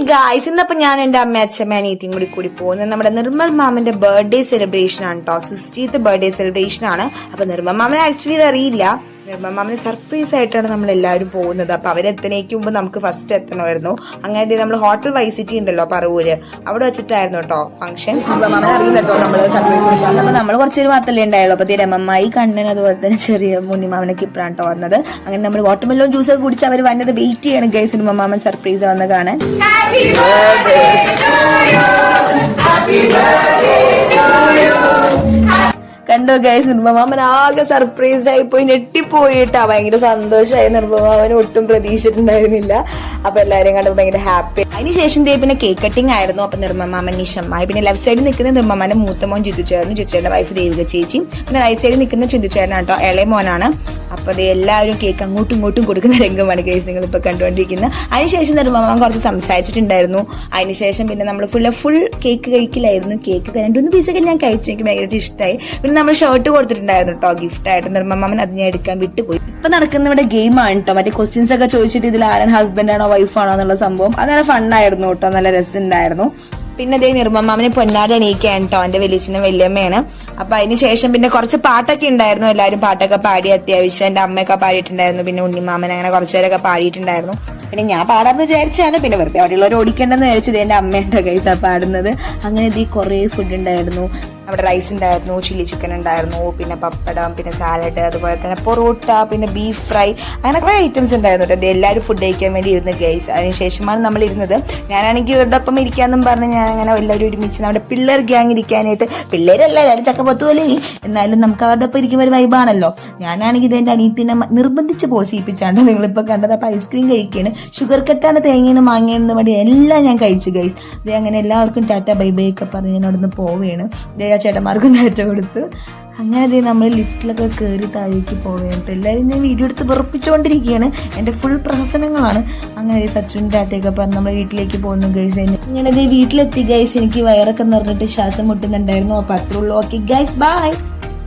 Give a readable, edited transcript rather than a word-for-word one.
Guys, ഇന്നപ്പോ ഞാൻ എന്റെ അമ്മ അച്ഛമ്മ അനിയത്തിയും കൂടി പോകുന്നത് നമ്മുടെ നിർമ്മൽ മാമന്റെ ബർത്ത്ഡേ സെലിബ്രേഷൻ ആണ് കേട്ടോ. 60th ബർത്ത്ഡേ സെലിബ്രേഷൻ ആണ്. അപ്പൊ നിർമ്മൽ മാമനെ ആക്ച്വലി ഇത് അറിയില്ല. നിർമ്മൽ മാമന് സർപ്രൈസ് ആയിട്ടാണ് നമ്മൾ എല്ലാവരും പോകുന്നത്. അപ്പൊ അവരെത്തനേക്ക് മുമ്പ് നമുക്ക് ഫസ്റ്റ് എത്തണമായിരുന്നു. അങ്ങനെ നമ്മൾ ഹോട്ടൽ വൈസിറ്റി ഉണ്ടല്ലോ പറവൂര്, അവിടെ വെച്ചിട്ടായിരുന്നു കേട്ടോ ഫംഗ്ഷൻ. നിർമ്മൽ മാമനെ അറിയില്ല കേട്ടോ നമ്മള് സർപ്രൈസ് കൊടുക്കാൻ. അപ്പൊ നമ്മൾ കുറച്ചൊരു മാത്രമല്ലേ ഉണ്ടായുള്ളൂ. അപ്പൊ രമമ്മായി കണ്ണൻ അതുപോലെ തന്നെ ചെറിയ മുന്നിമാമനൊക്കെ ഇപ്പഴാണ് കേട്ടോ വന്നത്. അങ്ങനെ നമ്മൾ വാട്ടർമെലോൺ ജ്യൂസ് ഒക്കെ കുടിച്ച് അവർ വന്നത് വെയിറ്റ് ചെയ്യണം ഗൈസ്. നിർമ്മൽ മാമൻ സർപ്രൈസ് വന്ന് കാണാൻ. കണ്ടോ ഗൈസ്, നിർമ്മമാമൻ ആകെ സർപ്രൈസ്ഡ് ആയി പോയി, ഞെട്ടിപ്പോയിട്ടാ. ഭയങ്കര സന്തോഷമായി. നിർമ്മമാമൻ ഒട്ടും പ്രതീക്ഷിച്ചിട്ടുണ്ടായിരുന്നില്ല. അപ്പൊ എല്ലാരും കണ്ടപ്പോ ഭയങ്കര ഹാപ്പി. അതിനുശേഷം പിന്നെ കേക്ക് കട്ടിംഗ് ആയിരുന്നു. അപ്പൊ നിർമ്മമാമൻ നിഷമ്മായി, പിന്നെ ലെഫ്റ്റ് സൈഡിൽ നിൽക്കുന്ന നിർമ്മമാന്റെ മൂത്തമോൻ ചിന്തിച്ചായിരുന്നു, ചിന്തിച്ചേരുടെ വൈഫ് ദേവിക ചേച്ചി. പിന്നെ റൈറ്റ് സൈഡിൽ നിൽക്കുന്ന ചിന്തിച്ചേരനാണ് കേട്ടോ, ഇളയ മോനാണ്. അപ്പൊ അത് എല്ലാവരും കേക്ക് അങ്ങോട്ടും ഇങ്ങോട്ടും കൊടുക്കുന്ന രംഗമാണ് ഗൈസ് നിങ്ങൾ ഇപ്പൊ കണ്ടുകൊണ്ടിരിക്കുന്നത്. അതിനുശേഷം നിർമ്മമാമൻ കുറച്ച് സംസാരിച്ചിട്ടുണ്ടായിരുന്നു. അതിനുശേഷം പിന്നെ നമ്മൾ ഫുൾ കേക്ക് കഴിക്കലായിരുന്നു. കേക്ക് 2-3 പീസൊക്കെ ഞാൻ കഴിച്ചു, എനിക്ക് ഭയങ്കര ഇഷ്ടമായി. പിന്നെ നമ്മൾ ഷർട്ട് കൊടുത്തിട്ടുണ്ടായിരുന്നു കേട്ടോ ഗിഫ്റ്റ് ആയിട്ട്. നിർമ്മമാമൻ അത് ഞാൻ എടുക്കാൻ വിട്ടുപോയി. ഇപ്പൊ നടക്കുന്ന ഇവിടെ ഗെയിം ആണ് കേട്ടോ. മറ്റേ ക്വസ്റ്റ്യൻസ് ഒക്കെ ചോദിച്ചിട്ട് ഇതിൽ ആരാണ് ഹസ്ബൻഡ് ആണോ വൈഫാണോ എന്നുള്ള സംഭവം. അത് നല്ല ഫണ്ണായിരുന്നു കേട്ടോ, നല്ല രസമുണ്ടായിരുന്നു. പിന്നെ അതേ നിർമ്മമാമനെ പൊന്നാട് എണീക്കാൻ കേട്ടോ, എന്റെ വലിയച്ഛനും വല്യമ്മയാണ്. അപ്പൊ അതിനുശേഷം പിന്നെ കുറച്ച് പാട്ടൊക്കെ ഉണ്ടായിരുന്നു. എല്ലാവരും പാട്ടൊക്കെ പാടി, അത്യാവശ്യം എന്റെ അമ്മയൊക്കെ പാടിയിട്ടുണ്ടായിരുന്നു. പിന്നെ ഉണ്ണിമാമൻ അങ്ങനെ കുറച്ചുപേരൊക്കെ പാടിയിട്ടുണ്ടായിരുന്നു. പിന്നെ ഞാൻ പാടാന്ന് വിചാരിച്ചാണ്, പിന്നെ വെറുതെ അവിടെയുള്ളവർ ഓടിക്കേണ്ടെന്ന് വിചാരിച്ചത്. എന്റെ അമ്മയുടെ കൈസാ പാടുന്നത്. അങ്ങനെ ഇത് കുറെ ഫുഡ് ഉണ്ടായിരുന്നു. അവിടെ റൈസ് ഉണ്ടായിരുന്നു, ചില്ലി ചിക്കൻ ഉണ്ടായിരുന്നു, പിന്നെ പപ്പടം, പിന്നെ സാലഡ്, അതുപോലെ തന്നെ പൊറോട്ട, പിന്നെ ബീഫ് ഫ്രൈ, അങ്ങനെ കുറെ ഐറ്റംസ് ഉണ്ടായിരുന്നു കേട്ടോ. എല്ലാവരും ഫുഡ് കഴിക്കാൻ വേണ്ടി ഇരുന്ന് ഗൈസ്. അതിനുശേഷമാണ് നമ്മൾ ഇരുന്നത്. ഞാനാണെങ്കിൽ ഇവരുടെ ഒപ്പം ഇരിക്കാന്നും പറഞ്ഞ് ഞാൻ അങ്ങനെ എല്ലാവരും ഒരുമിച്ച് നമ്മുടെ പിള്ളേർ ഗ്യാങ് ഇരിക്കാനായിട്ട്, പിള്ളേരല്ല എല്ലാവരും ചക്കപ്പത്തുപോലെ, എന്നാലും നമുക്ക് അവരുടെ ഒപ്പം ഇരിക്കുമ്പോൾ ഒരു വൈബാണല്ലോ. ഞാനാണെങ്കിൽ ഇതെന്റെ അനിയത്തിനെ നിർബന്ധിച്ച് പോസിപ്പിച്ചാണ്ട് നിങ്ങളിപ്പോ കണ്ടത്. അപ്പൊ ഐസ്ക്രീം കഴിക്കാണ്, ഷുഗർ കട്ടാണ്, തേങ്ങയാണ്, മാങ്ങയെന്ന് വേണ്ടി എല്ലാം ഞാൻ കഴിച്ചു ഗൈസ്. ഇത് അങ്ങനെ എല്ലാവർക്കും ടാറ്റ ബൈ ബൈ ഒക്കെ പറഞ്ഞ് ഞാൻ അവിടെ നിന്ന് പോവുകയാണ്. ചേട്ടന്മാർക്കും ടാറ്റ കൊടുത്ത് അങ്ങനെ നമ്മൾ ലിഫ്റ്റിലൊക്കെ കയറി താഴേക്ക് പോവുകയാണ്. എല്ലാവരും ഞാൻ വീഡിയോ എടുത്ത് വെറുപ്പിച്ചുകൊണ്ടിരിക്കുകയാണ്. എന്റെ ഫുൾ പ്രഹസനങ്ങളാണ്. അങ്ങനെ സച്ചുൻ ടാറ്റയൊക്കെ പറഞ്ഞ് നമ്മൾ വീട്ടിലേക്ക് പോകുന്നു ഗൈസ്. ഇങ്ങനെ വീട്ടിലെത്തി ഗൈസ്. എനിക്ക് വയറൊക്കെ നിറഞ്ഞിട്ട് ശ്വാസം മുട്ടുന്നുണ്ടായിരുന്നു. അപ്പൊ അത്രേ ഉള്ളൂ. Okay guys, by.